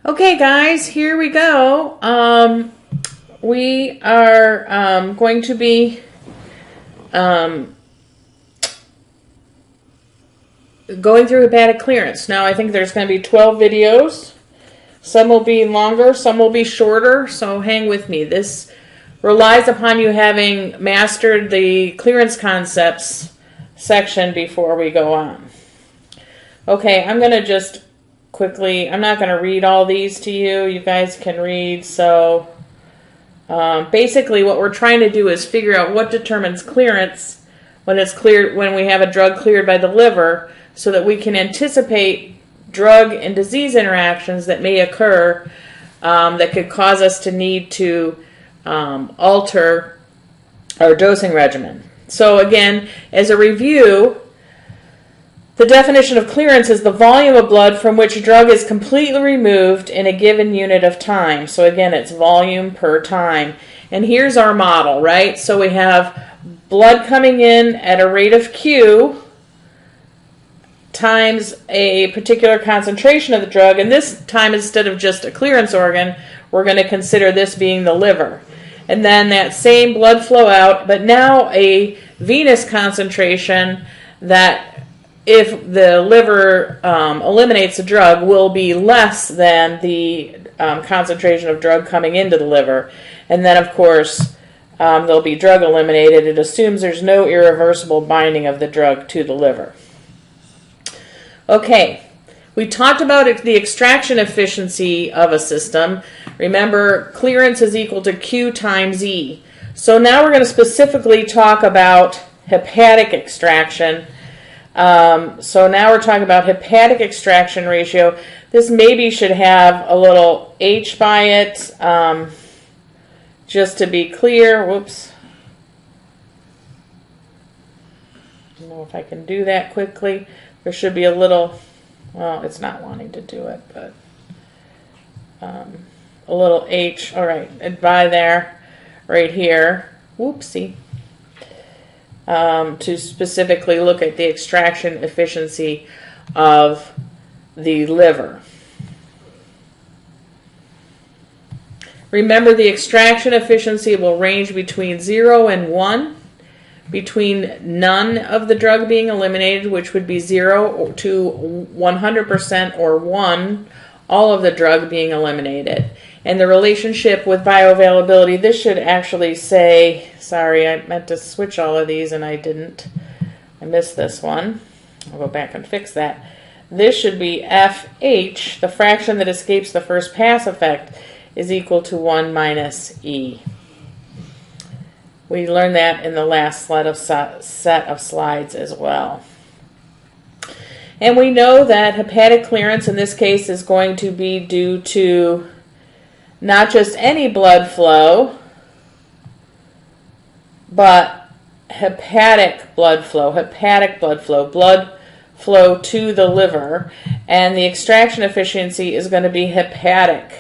Okay, guys, here we go. We are going to be going through hepatic clearance. Now, I think there's going to be 12 videos. Some will be longer, some will be shorter, so hang with me. This relies upon you having mastered the clearance concepts section before we go on. Okay, I'm going to just quickly, I'm not going to read all these to you. You guys can read. So basically what we're trying to do is figure out what determines clearance when it's cleared, when we have a drug cleared by the liver, so that we can anticipate drug and disease interactions that may occur that could cause us to need to alter our dosing regimen. So again, as a review, the definition of clearance is the volume of blood from which drug is completely removed in a given unit of time. So again, it's volume per time. And here's our model, right? So we have blood coming in at a rate of Q times a particular concentration of the drug. And this time, instead of just a clearance organ, we're going to consider this being the liver. And then that same blood flow out, but now a venous concentration that, if the liver eliminates the drug, will be less than the concentration of drug coming into the liver. And then, of course, there'll be drug eliminated. It assumes there's no irreversible binding of the drug to the liver. Okay, we talked about the extraction efficiency of a system. Remember, clearance is equal to Q times E. So now we're going to specifically talk about hepatic extraction. So now we're talking about hepatic extraction ratio. This maybe should have a little H by it, just to be clear. Whoops. I don't know if I can do that quickly. There should be a little, well, it's not wanting to do it, but a little H. All right, and by there, right here. Whoopsie. To specifically look at the extraction efficiency of the liver. Remember, the extraction efficiency will range between 0 and 1, between none of the drug being eliminated, which would be 0 to 100%, or 1, all of the drug being eliminated. And the relationship with bioavailability, this should actually say, sorry, I meant to switch all of these and I didn't. I missed this one. I'll go back and fix that. This should be FH, the fraction that escapes the first pass effect, is equal to 1 minus E. We learned that in the last set of slides as well. And we know that hepatic clearance in this case is going to be due to not just any blood flow, but hepatic blood flow to the liver, and the extraction efficiency is going to be hepatic.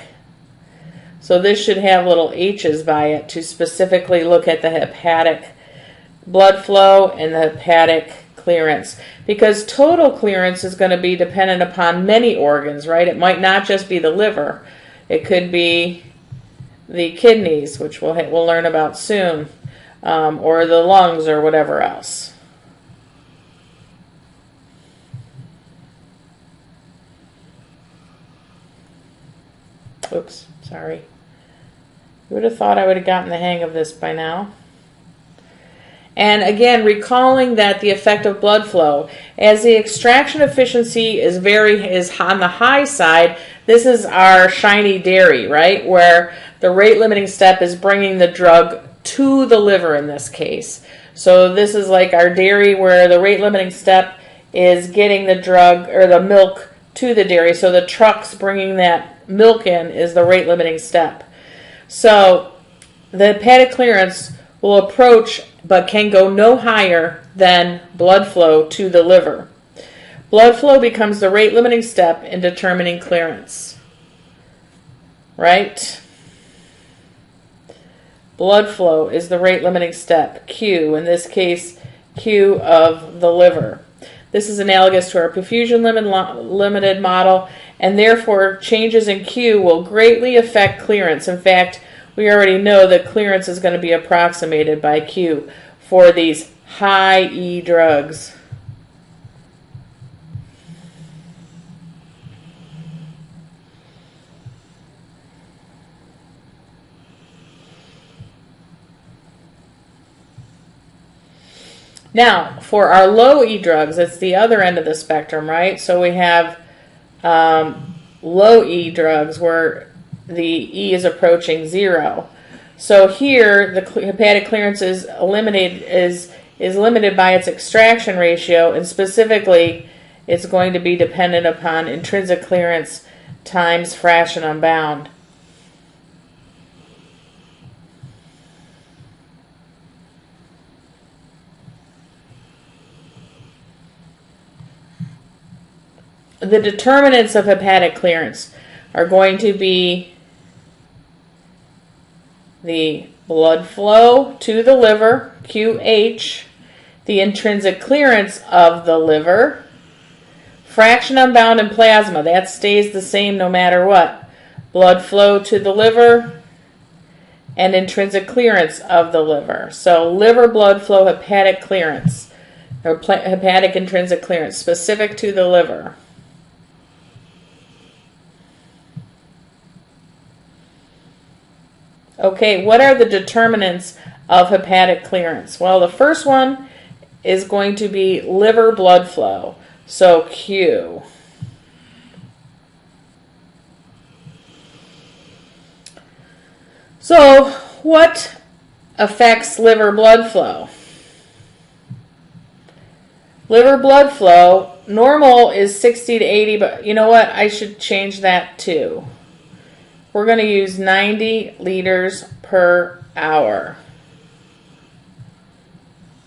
So this should have little H's by it to specifically look at the hepatic blood flow and the hepatic clearance, because total clearance is going to be dependent upon many organs, right? It might not just be the liver. It could be the kidneys, which we'll learn about soon, or the lungs, or whatever else. Oops, sorry. You would have thought I would have gotten the hang of this by now. And again, recalling that the effect of blood flow, as the extraction efficiency is on the high side, this is our shiny dairy, right? Where the rate limiting step is bringing the drug to the liver in this case. So this is like our dairy, where the rate limiting step is getting the drug or the milk to the dairy. So the trucks bringing that milk in is the rate limiting step. So the hepatic clearance will approach but can go no higher than blood flow to the liver. Blood flow becomes the rate limiting step in determining clearance. Right? Blood flow is the rate limiting step, Q, in this case, Q of the liver. This is analogous to our perfusion limited model, and therefore changes in Q will greatly affect clearance. In fact, we already know that clearance is going to be approximated by Q for these high E drugs. Now, for our low E drugs, it's the other end of the spectrum, right? So we have low E drugs where the E is approaching 0. So here, the hepatic clearance is limited by its extraction ratio, and specifically, it's going to be dependent upon intrinsic clearance times fraction unbound. The determinants of hepatic clearance are going to be the blood flow to the liver, QH, the intrinsic clearance of the liver, fraction unbound in plasma, that stays the same no matter what, blood flow to the liver, and intrinsic clearance of the liver. So liver blood flow hepatic clearance, or hepatic intrinsic clearance, specific to the liver. Okay, what are the determinants of hepatic clearance? Well, the first one is going to be liver blood flow, so Q. So, what affects liver blood flow? Liver blood flow, normal is 60 to 80, but you know what? I should change that too. We're going to use 90 liters per hour.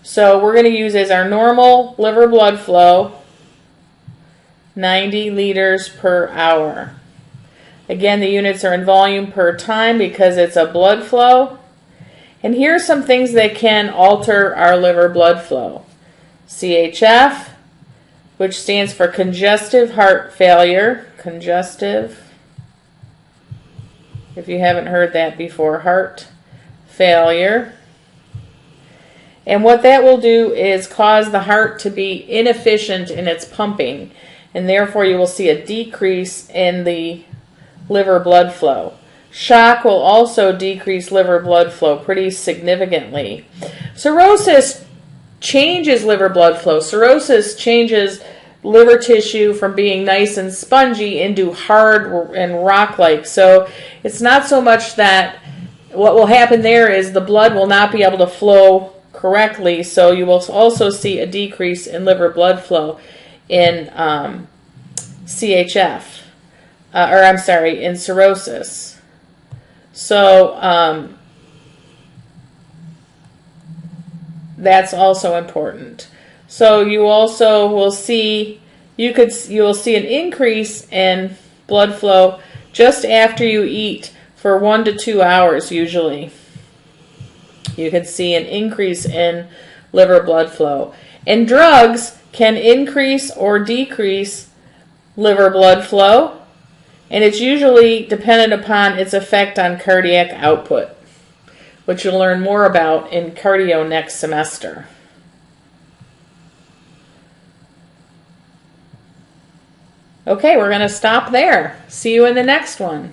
So we're going to use as our normal liver blood flow 90 liters per hour. Again, the units are in volume per time because it's a blood flow. And here are some things that can alter our liver blood flow. CHF, which stands for congestive heart failure. Congestive. If you haven't heard that before, heart failure. And what that will do is cause the heart to be inefficient in its pumping, and therefore you will see a decrease in the liver blood flow. Shock will also decrease liver blood flow pretty significantly. Cirrhosis changes liver blood flow. Cirrhosis changes liver tissue from being nice and spongy into hard and rock-like. So it's not so much that what will happen there is the blood will not be able to flow correctly, so you will also see a decrease in liver blood flow in CHF, in cirrhosis. So that's also important. So you also will see, you will see an increase in blood flow just after you eat for 1 to 2 hours usually. You can see an increase in liver blood flow. And drugs can increase or decrease liver blood flow, and it's usually dependent upon its effect on cardiac output, which you'll learn more about in cardio next semester. Okay, we're going to stop there. See you in the next one.